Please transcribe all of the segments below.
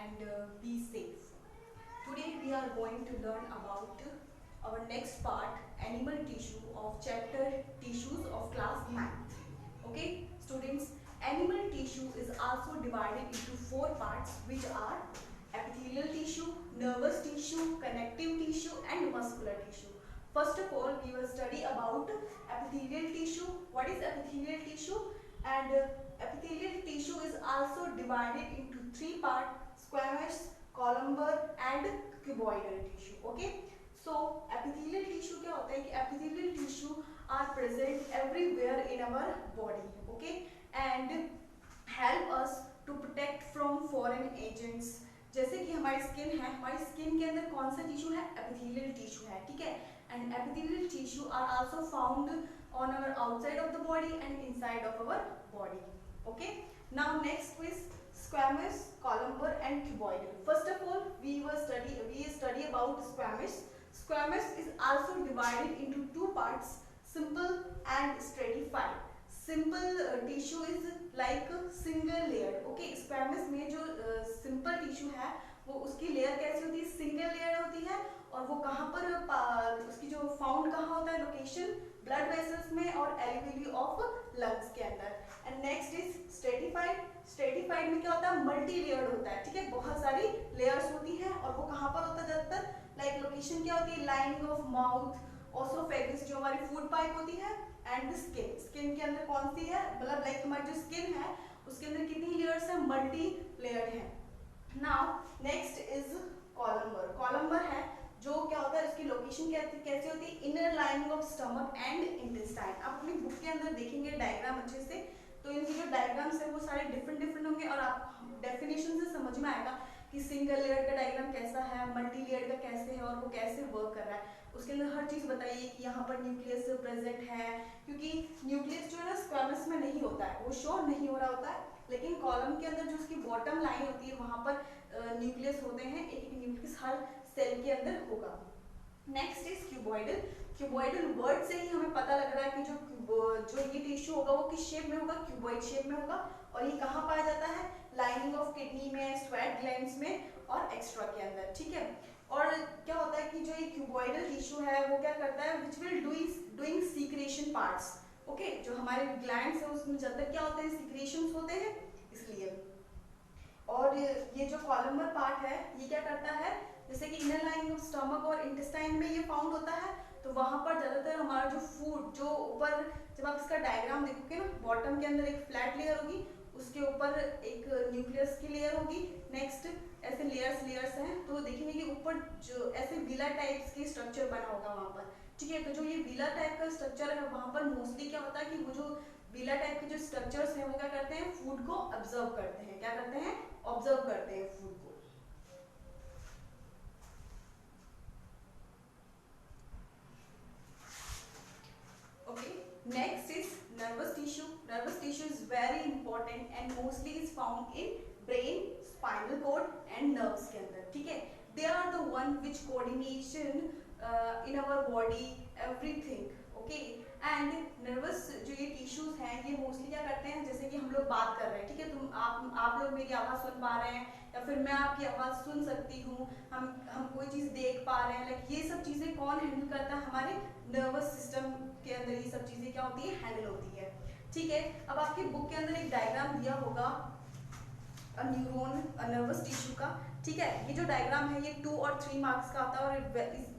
and be safe. Today we are going to learn about our next part, animal tissue of chapter tissues of class 9th. Okay students, animal tissue is also divided into four parts, which are epithelial tissue, nervous tissue, connective tissue and muscular tissue. First of all, we will study about epithelial tissue. What is epithelial tissue? And epithelial tissue is also divided into three parts: squamous, columnar and cuboidal tissue. Okay, so epithelial tissue क्या होता है कि epithelial tissue are present everywhere in our body. Okay, and help us to protect from foreign agents. जैसे कि हमारी skin है, हमारी skin के अंदर कौन सा टिश्यू है? एपिथेलियल टिश्यू है, ठीक है। And epithelial tissue are also found on our outside of the body and inside of our body. Okay, now next is squamous, columnar and cuboidal. First of all, we study about squamous. Squamous is also divided into two parts: simple and stratified. Simple tissue is like single layer. Okay, squamous में जो simple tissue है वो उसकी layer कैसी होती है? Single layer होती है। और वो कहाँ पर उसकी जो फाउंड कहाँ होता है? लोकेशन ब्लड वेसल्स में और एल्वियोली ऑफ लंग्स के अंदर। And next is stratified. Stratified में क्या होता है? मल्टी लेयर्ड होता है, ठीक है, बहुत सारी लेयर्स होती हैं। और वो कहाँ पर होता है ज्यादातर? लाइक लोकेशन क्या होती है? लाइनिंग ऑफ माउथ, ओसोफेगस जो हमारी फूड पाइप होती है, एंड स्किन। स्किन के अंदर कौन सी है? मतलब लाइक हमारी जो स्किन है उसके अंदर कितनी लेयर्स है? मल्टी लेयर्ड है। Now next is columnar. Columnar है जो क्या होता है? उसकी लोकेशन कैसी होती है? Inner lining of stomach and intestine. आप अपनी बुक के अंदर देखेंगे डायग्राम अच्छे से, तो इनकी जो डायग्राम्स है वो सारे डिफरेंट होंगे और आप डेफिनेशन से समझ में आएगा कि सिंगल लेयर का डायग्राम कैसा है, मल्टी लेयर का कैसे है और वो कैसे वर्क कर रहा है। उसके अंदर हर चीज बताइए कि यहाँ पर न्यूक्लियस प्रेजेंट है, क्योंकि न्यूक्लियस जो है ना स्क्वामस में नहीं होता है, वो शो नहीं हो रहा होता है, लेकिन कॉलम के अंदर जो उसकी बॉटम लाइन होती है वहां पर न्यूक्लियस होते हैं। एक न्यूक्लियस हर सेल के अंदर होगा। Next is cuboidal. Cuboidal word से ही हमें पता लग रहा है कि जो ये टिश्यू होगा वो किस शेप में होगा? क्यूबॉइड शेप में होगा। और ये कहाँ पाया जाता है? लाइनिंग ऑफ किडनी में, स्वेट ग्लैंड्स में और एक्स्ट्रा के अंदर, ठीक है। और क्या होता है कि जो ये क्यूबॉइडल टिश्यू है वो क्या करता है? Which will doing secretion parts. Okay, जो हमारे ग्लैंड्स है उसमें ज्यादा क्या होते हैं? सीक्रेशंस होते हैं, इसलिए। और ये जो कॉलमर पार्ट है ये क्या करता है? जैसे कि इनर लाइनिंग ऑफ स्टमक और इंटेस्टाइन में ये फाउंड होता है, तो वहां पर ज्यादातर हमारा जो फूड जो ऊपर, जब आप इसका डायग्राम देखोगे ना, बॉटम के अंदर एक फ्लैट लेयर होगी, उसके ऊपर एक न्यूक्लियस की लेयर होगी, नेक्स्ट ऐसे लेयर्स हैं, तो देखेंगे कि ऊपर जो ऐसे विला टाइप्स की स्ट्रक्चर बना होगा वहां पर, ठीक है। तो जो ये विला टाइप का स्ट्रक्चर है वहां पर मोस्टली क्या होता है कि वो जो विला टाइप के जो स्ट्रक्चर्स हैं वो क्या करते हैं? फूड को ऑब्जर्व करते हैं। क्या करते हैं? ऑब्जर्व करते हैं फूड को। Okay, next is nervous tissue. Nervous tissue is very important and mostly is found in brain, spinal cord and nerves के अंदर, ठीक है। They are the one which coordination in our body everything. Okay, and nervous जो ये tissues हैं ये mostly क्या करते हैं? जैसे कि हम लोग बात कर रहे हैं, ठीक है, आप लोग मेरी आवाज सुन पा रहे हैं या फिर मैं आपकी आवाज सुन सकती हूँ, हम कोई चीज देख पा रहे हैं, लाइक ये सब चीजें कौन हैंडल करता है? हमारे नर्वस सिस्टम के अंदर ये सब चीजें क्या होती है? हैंडल होती है, ठीक है। अब आपकी बुक के अंदर एक डायग्राम दिया होगा न्यूरॉन नर्वस टिश्यू का, ठीक है। ये जो डायग्राम है ये 2 और 3 मार्क्स का आता है और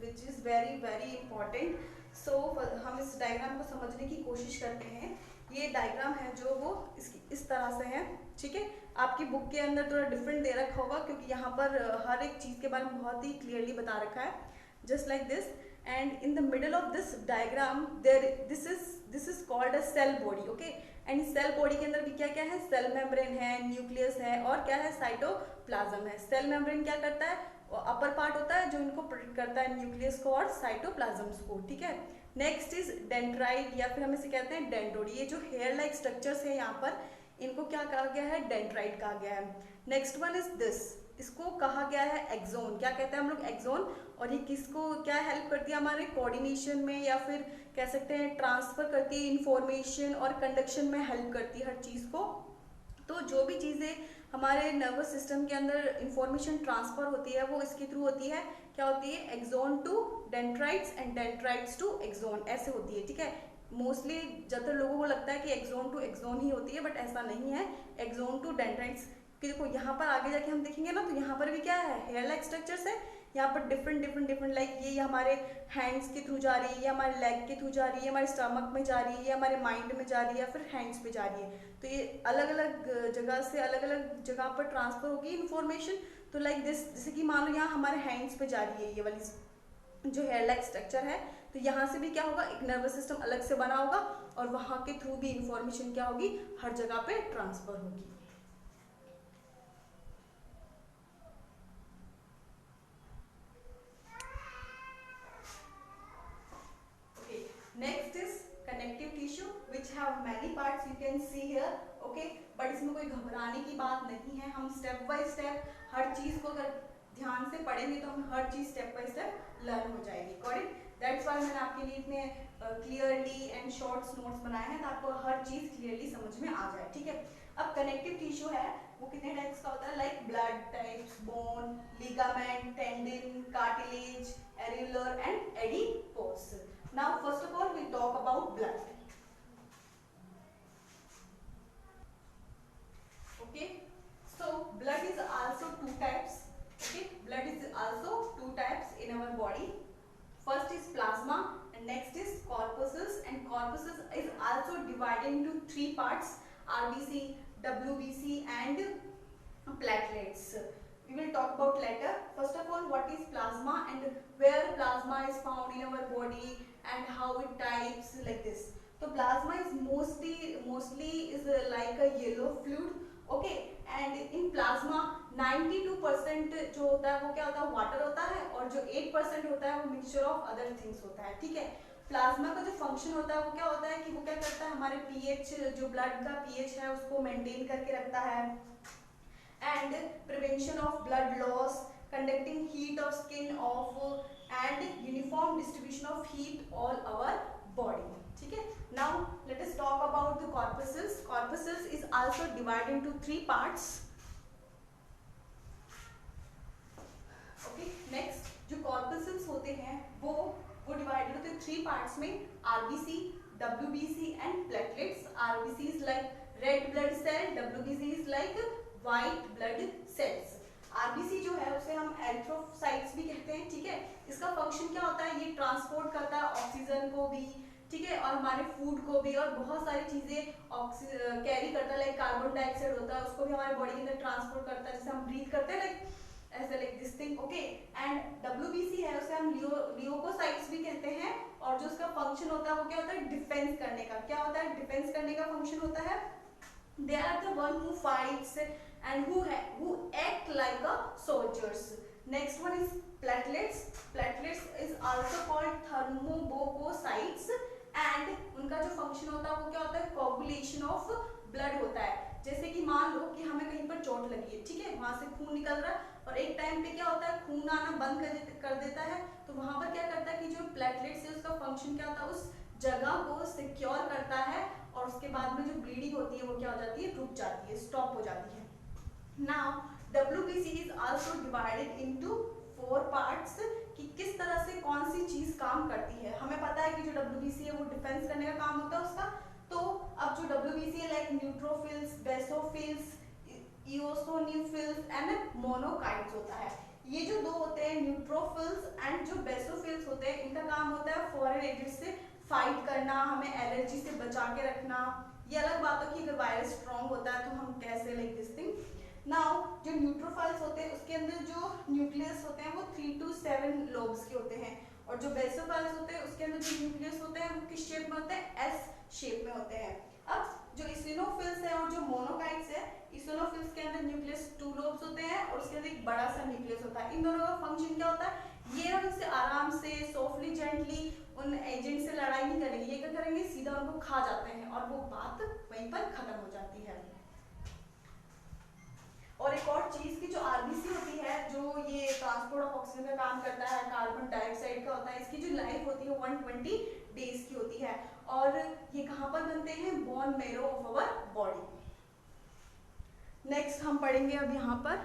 विच इज वेरी इंपॉर्टेंट। सो हम इस डायग्राम को समझने की कोशिश करते हैं। ये डायग्राम है जो वो इस तरह से है, ठीक है। आपकी बुक के अंदर थोड़ा डिफरेंट दे रखा होगा क्योंकि यहाँ पर हर एक चीज के बारे में बहुत ही क्लियरली बता रखा है, just like this. and in the middle of this diagram this is called a cell body. Okay, and cell body के अंदर भी क्या क्या है? सेल मेम्ब्रेन है, न्यूक्लियस है और क्या है? साइटोप्लाज्म है। सेल मेम्ब्रेन क्या करता है? अपर पार्ट होता है जो इनको प्रोटेक्ट करता है, न्यूक्लियस को और साइटोप्लाज्म्स को, ठीक है। नेक्स्ट इज डेंड्राइट या फिर हम इसे कहते हैं डेंड्रोड। ये जो हेयर लाइक स्ट्रक्चर्स है यहाँ पर इनको क्या कहा गया है? डेंड्राइट कहा गया है। नेक्स्ट वन इज दिस, इसको कहा गया है एक्सोन। क्या कहते हैं हम लोग? एक्सोन। और ये किसको क्या हेल्प करती है? हमारे कोऑर्डिनेशन में या फिर कह सकते हैं ट्रांसफर करती है इंफॉर्मेशन और कंडक्शन में हेल्प करती है हर चीज को। तो जो भी चीजें हमारे नर्वस सिस्टम के अंदर इंफॉर्मेशन ट्रांसफर होती है वो इसके थ्रू होती है, क्या होती है, axon to dendrites and dendrites to axon, ऐसे होती है, ठीक है। मोस्टली ज़्यादातर लोगों को लगता है कि एक्सोन टू एक्सोन ही होती है, बट ऐसा नहीं है, एक्सोन टू डेंड्राइट्स। कि देखो यहाँ पर आगे जाके हम देखेंगे ना, तो यहाँ पर भी क्या है, हेयर लाइक स्ट्रक्चर्स है। यहाँ पर डिफरेंट लाइक ये हमारे हैंड्स के थ्रू जा रही है, ये हमारे लेग के थ्रू जा रही है, हमारे स्टमक में जा रही है, ये हमारे माइंड में जा रही है, या फिर हैंड्स पे जा रही है। तो ये अलग अलग जगह से अलग अलग जगह पर ट्रांसफर होगी इन्फॉर्मेशन। तो लाइक दिस, जैसे कि मान लो यहाँ हमारे हैंड्स पे जा रही है ये वाली जो हेयर लाइक स्ट्रक्चर है, तो यहाँ से भी क्या होगा, एक नर्वस सिस्टम अलग से बना होगा, और वहाँ के थ्रू भी इंफॉर्मेशन क्या होगी, हर जगह पे ट्रांसफर होगी। Next is connective tissue which have many parts, you can see here, okay. But इसमें कोई घबराने की बात नहीं है, हम स्टेप बाय स्टेप हर चीज को अगर ध्यान से पढ़ेंगे तो हम हर चीज स्टेप बाय स्टेप लर्न हो जाएगी, करेक्ट। दैट्स व्हाई मैंने आपके लिए इतने क्लियरली एंड शॉर्ट्स नोट्स बनाए हैं, ताकि आपको हर चीज क्लियरली समझ में आ जाए, ठीक है। अब कनेक्टिव टिश्यू है वो कितने टाइप्स का होता है, like blood types, bone, ligament, tendon, cartilage, areolar and adipose. Now first of all we talk about blood. Okay, so blood is also two types. Okay, blood is also two types in our body. First is plasma and next is corpuscles, and corpuscles is also divided into three parts: RBC, WBC and platelets. We will talk about later. First of all, what is plasma and where plasma is found in our body and how it types, like this. So plasma is mostly is like a yellow fluid, okay, and in plasma 92% जो होता है वो क्या होता है, water होता है, और जो 8% होता है वो मिक्सचर ऑफ अदर थिंग्स होता है, ठीक है। प्लाज्मा का जो फंक्शन होता है वो क्या होता है कि वो क्या करता है, हमारे पीएच, जो ब्लड का पीएच है उसको मेंटेन करके रखता है, and prevention of blood loss, conducting heat of skin of and uniform distribution of heat all our body, ठीक है। Now let us talk about the corpuscles. Corpuscles is also divided into three parts. Okay, next जो corpuscles होते हैं वो divided होते हैं three parts में: RBC, WBC and platelets. RBC is like red blood cell, WBC is like white blood cells. RBC जो है उसे हम एरिथ्रोसाइट्स भी कहते हैं, ठीक है। इसका फंक्शन क्या होता है, ये ट्रांसपोर्ट करता है ऑक्सीजन को भी, ठीक है, और हमारे फूड को भी, और बहुत सारी चीजें कैरी करता है, लाइक कार्बन डाइऑक्साइड होता है उसको भी हमारे बॉडी के अंदर ट्रांसपोर्ट करता है, जैसे हम ब्रीथ करते हैं, लाइक ऐसे, like this thing, okay. And WBC है उसे हम लियोकोसाइट्स भी कहते हैं, और जो उसका फंक्शन होता है वो क्या होता है, डिफेंस करने का। क्या होता है, डिफेंस करने का फंक्शन होता है। They are the one who fights and who act like a soldiers. Next one is platelets. Platelets is also called thermobococytes and उनका जो फंक्शन होता है वो क्या होता है, coagulation of blood होता है। जैसे कि मान लो कि हमें कहीं पर चोट लगी है, ठीक है, वहां से खून निकल रहा है, और एक टाइम पे क्या होता है, खून आना बंद कर देता है, तो वहां पर क्या करता है कि जो प्लेटलेट्स है उसका फंक्शन क्या होता है, उस जगह को सिक्योर करता है, और उसके बाद में जो ब्लीडिंग होती है वो क्या हो जाती है, रुक जाती है, स्टॉप हो जाती है। Now WBC is also divided into 4 parts, कि किस तरह से कौन सी चीज काम करती है। हमें पता है कि जो WBC है वो डिफेंस करने का काम होता है उसका। तो अब जो WBC है लाइक न्यूट्रोफिल्स, बेसोफिल्स, इओसोन्यूफिल्स एंड मोनोकाइट्स होता है। ये जो दो होते हैं न्यूट्रोफिल्स एंड जो बेसोफिल्स होते हैं, इनका काम होता है फॉरेन एजेंट से फाइट करना, हमें एलर्जी से बचा के रखना। ये अलग बात है कि अगर वायरस स्ट्रॉन्ग होता है तो हम कैसे, लाइक दिस थिंग। नाउ जो न्यूट्रोफाइल्स होते हैं उसके अंदर जो न्यूक्लियस होते हैं वो 3 to 7 लोब्स के होते हैं, और जो बेसोफाइल्स होते हैं उसके अंदर जो न्यूक्लियस होते हैं वो किस शेप में होते हैं, एस शेप में होते हैं। अब जो इसिनोफिल्स है और जो मोनोकाइट्स है, इसिनोफिल्स के अंदर न्यूक्लियस 2 लोब्स होते हैं और उसके अंदर एक बड़ा सा न्यूक्लियस होता है। इन दोनों का फंक्शन क्या होता है, ये उनसे आराम से सॉफ्टली जेंटली उन एजेंट से लड़ाई नहीं करेंगे, ये क्या करेंगे, सीधा उनको खा जाते हैं, और वो बात वहीं पर खत्म हो जाती है। और एक और चीज की जो आरबीसी होती है, जो ये ट्रांसपोर्ट ऑफ ऑक्सीजन का काम करता है, कार्बन डाइऑक्साइड का होता है, इसकी जो लाइफ होती है 120 डेज की होती है, और ये कहाँ पर बनते हैं, bone marrow of our body. Next हम पढ़ेंगे अब यहाँ पर,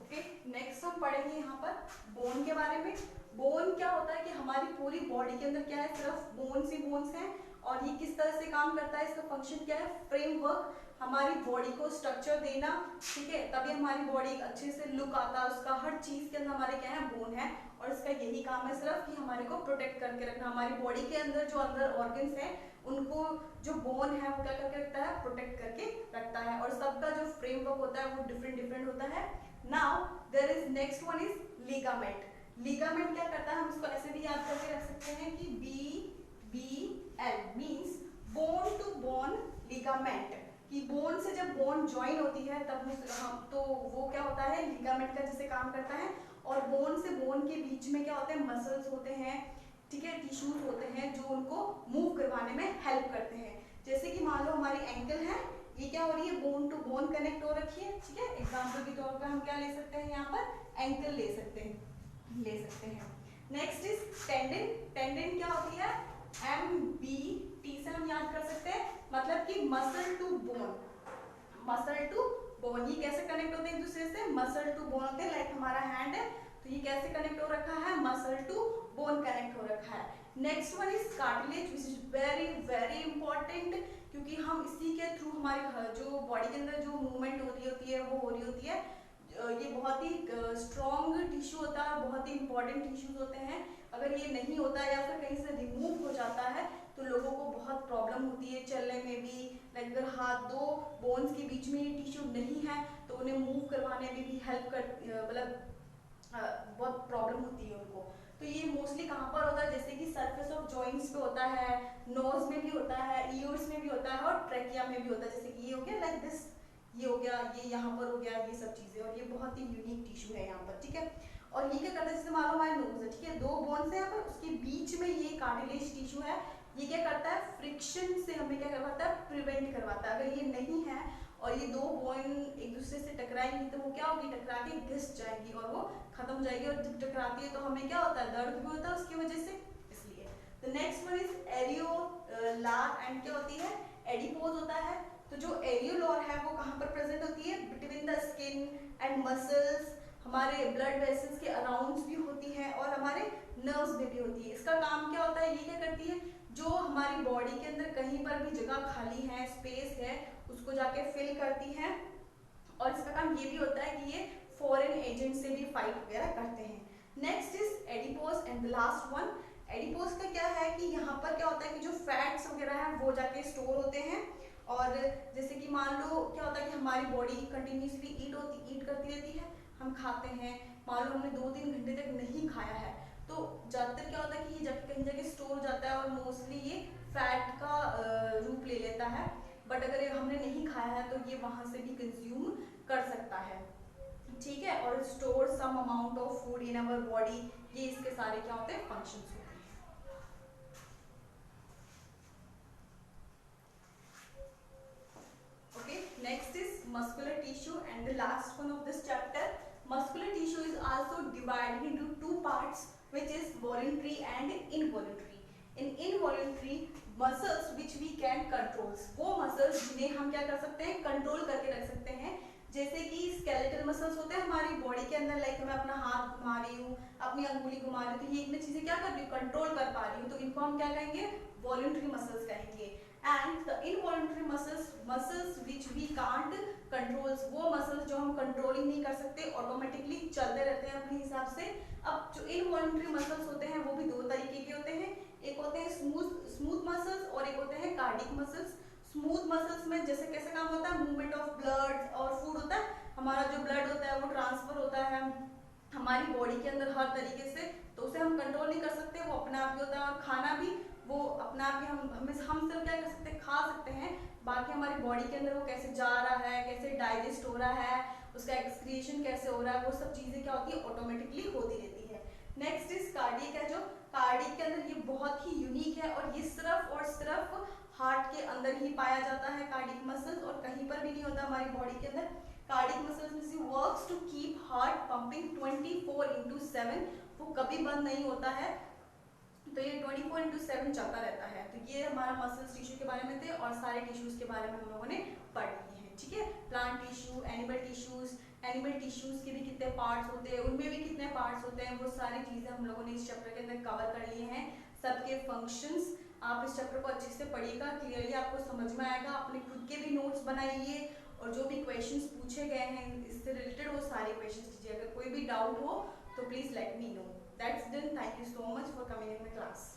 ओके, नेक्स्ट हम पढ़ेंगे यहाँ पर बोन के बारे में। बोन क्या होता है कि हमारी पूरी बॉडी के अंदर क्या है, सिर्फ बोन्स ही बोन्स हैं, और ये किस तरह से काम करता है, इसका फंक्शन क्या है, फ्रेमवर्क, हमारी बॉडी को स्ट्रक्चर देना, ठीक है, तभी हमारी बॉडी अच्छे से लुक आता है उसका, हर चीज के अंदर हमारे क्या है, बोन है, और इसका यही काम है सिर्फ कि हमारे को प्रोटेक्ट करके रखना, हमारी बॉडी के अंदर जो अंदर ऑर्गन्स है उनको जो बोन है वो क्या करके रखता है, प्रोटेक्ट करके रखता है, और सबका जो फ्रेमवर्क होता है वो डिफरेंट डिफरेंट होता है। Now there is next one is ligament. Ligament क्या करता है, हम इसको ऐसे भी याद करके रख सकते हैं कि BBL means bone to bone ligament, कि बोन से जब बोन ज्वाइन होती है तब हम तो वो क्या होता है, लिगामेंट का जैसे काम करता है, और बोन से बोन के बीच में क्या होते हैं, मसल्स होते हैं, ठीक है, टिश्यूज होते हैं जो उनको मूव करवाने में हेल्प करते हैं। जैसे कि मान लो हमारी एंकल है, ये क्या हो रही है, बोन टू बोन कनेक्ट हो रखी है, ठीक है, एग्जांपल के तौर पर हम क्या ले सकते हैं, यहाँ पर एंकल ले सकते हैं। Next is tendon. टेंडन क्या होती है, MBT से हम याद कर सकते हैं, मतलब कि muscle to bone, muscle to bone, ये कैसे कनेक्ट होते हैं एक दूसरे से, मसल टू बोन होते हैं, लाइक हमारा हैंड है तो ये कैसे कनेक्ट हो रखा है, मसल टू बोन कनेक्ट हो रखा है। Next one is cartilage which is very very important, क्योंकि हम इसी के थ्रू हमारी जो बॉडी के अंदर जो मूवमेंट हो रही होती है वो हो रही होती है, ये बहुत ही स्ट्रॉन्ग टिश्यू होता है, बहुत ही इंपॉर्टेंट टिश्यूज होते हैं, अगर ये नहीं होता या फिर कहीं से रिमूव हो जाता है तो लोगों को बहुत प्रॉब्लम होती है चलने में भी, लाइक अगर हाथ दो बोन्स के बीच में ये टिश्यू नहीं है तो उन्हें मूव करवाने में भी हेल्प कर, मतलब बहुत प्रॉब्लम होती है उनको। तो ये मोस्टली कहाँ पर होता है, जैसे कि सरफेस ऑफ जॉइंट्स पे होता है, नोज में भी होता है, ईयर्स में भी होता है, और ट्रेकिया में भी होता है, जैसे कि ये हो गया लाइक दिस, ये हो गया, ये यहाँ पर हो गया, ये सब चीजें, और ये बहुत ही यूनिक टिश्यू है यहाँ पर, ठीक है। और ये क्या करता है, जैसे मान लो हमारे नोज है, ठीक है, दो बोन्स है यहाँ पर, उसके बीच में ये कार्टिलेज टिश्यू है, ये क्या करता है, फ्रिक्शन से हमें क्या करवाता है, प्रिवेंट करवाता है। अगर ये नहीं है और ये दो बोन एक दूसरे से टकराएंगी तो वो क्या होगी, टकरा के घिस जाएगी और वो खत्म हो जाएगी, और जब टकराती है तो हमें क्या होता है, दर्द भी होता है उसकी वजह से, इसलिए। The next one is areolar, and क्या होती है, एडिपोज होता है। तो जो एरियोलॉर है वो कहाँ पर प्रेजेंट होती है, between the skin and muscles, हमारे ब्लड वेसल्स के अराउंड भी होती है और हमारे नर्व्स में भी होती है। इसका काम क्या होता है, ये क्या करती है, जो हमारी बॉडी के अंदर कहीं पर भी जगह खाली है, स्पेस है, उसको जाके फिल करती है, और इसका काम ये भी होता है कि ये फॉरेन एजेंट से भी फाइट वगैरह करते हैं। Next is adipose and the last one. Adipose का क्या है कि यहाँ पर क्या होता है कि जो फैट्स वगैरह है वो जाके स्टोर होते हैं, और जैसे कि मान लो क्या होता है कि हमारी बॉडी कंटिन्यूसली ईट करती रहती है, हम खाते हैं, मान लो हमने 2-3 घंटे तक नहीं खाया है तो ज्यादातर क्या होता है कि ये जब कहीं जगह स्टोर हो जाता है और मोस्टली ये फैट का रूप ले लेता है, बट अगर हमने नहीं खाया है तो ये वहां से भी कंज्यूम कर सकता है, ठीक है, और store some amount of food in our body, ये इसके सारे क्या होते हैं, फंक्शंस होते हैं। Okay, next is muscular tissue and the last one of this chapter. Muscular tissue is also divided into two parts, which is voluntary and involuntary. In involuntary muscles which we can control, वो muscles जिन्हें हम क्या कर सकते हैं, control करके रख सकते हैं, जैसे कि स्केलेटल मसल्स होते हैं हमारी बॉडी के अंदर, लाइक मैं अपना हाथ घुमा रही हूँ, अपनी अंगुली घुमा रही हूँ, तो ये इतनी चीजें क्या कर रही हूँ, कंट्रोल कर पा रही हूँ, तो इनको हम क्या कहेंगे, वॉलंटरी मसल्स कहेंगे। And the involuntary muscles which we can't controls, वो मसल्स जो हम कंट्रोलिंग नहीं कर सकते, ऑटोमेटिकली चलते रहते हैं अपने हिसाब से। अब जो इनवॉलंटरी मसल्स होते हैं वो भी दो तरीके के होते हैं, एक होते हैं स्मूथ मसल्स और एक होते हैं कार्डिक मसल्स। स्मूथ मसल्स में जैसे कैसे काम होता है, मूवमेंट ऑफ ब्लड और फूड होता है, हमारा जो ब्लड होता है वो ट्रांसफर होता है हमारी बॉडी के अंदर हर तरीके से, तो उसे हम कंट्रोल नहीं कर सकते, वो अपने आप ही होता है, और खाना भी वो अपने आप ही हम सिर्फ क्या कर सकते हैं, खा सकते हैं, बाकी हमारी बॉडी के अंदर वो कैसे जा रहा है, कैसे डाइजेस्ट हो रहा है, उसका एक्सक्रीशन कैसे हो रहा है, वो सब चीजें क्या होती है, ऑटोमेटिकली होती रहती है। नेक्स्ट इज कार्डियक है, जो कार्डियक के अंदर ये बहुत ही यूनिक है और ये सिर्फ और सिर्फ हार्ट के अंदर ही पाया जाता है, कार्डियक मसल्स, और कहीं पर भी नहीं होता हमारी बॉडी के अंदर। कार्डियक मसल्स में works to keep heart pumping 24/7, वो कभी बंद नहीं होता है, तो ये 24/7 चलता रहता है। तो ये हमारा मसल्स टिश्यू के बारे में थे और सारे टिश्यूज के बारे में हम लोगों ने पढ़ लिए हैं। में, ठीक है। प्लांट टिश्यू, एनिमल टिश्यूज के भी कितने पार्ट्स होते हैं, उनमें भी कितने पार्ट्स होते हैं, वो सारी चीजें हम लोगों ने इस चैप्टर के अंदर कवर कर लिए हैं। सबके फंक्शंस, आप इस चैप्टर को अच्छे से पढ़िएगा, क्लियरली आपको समझ में आएगा। अपने खुद के भी नोट्स बनाइए और जो भी क्वेश्चंस पूछे गए हैं इससे रिलेटेड वो सारे क्वेश्चंस कीजिए। अगर कोई भी डाउट हो तो please let me know. That's done. Thank you so much for coming in my class.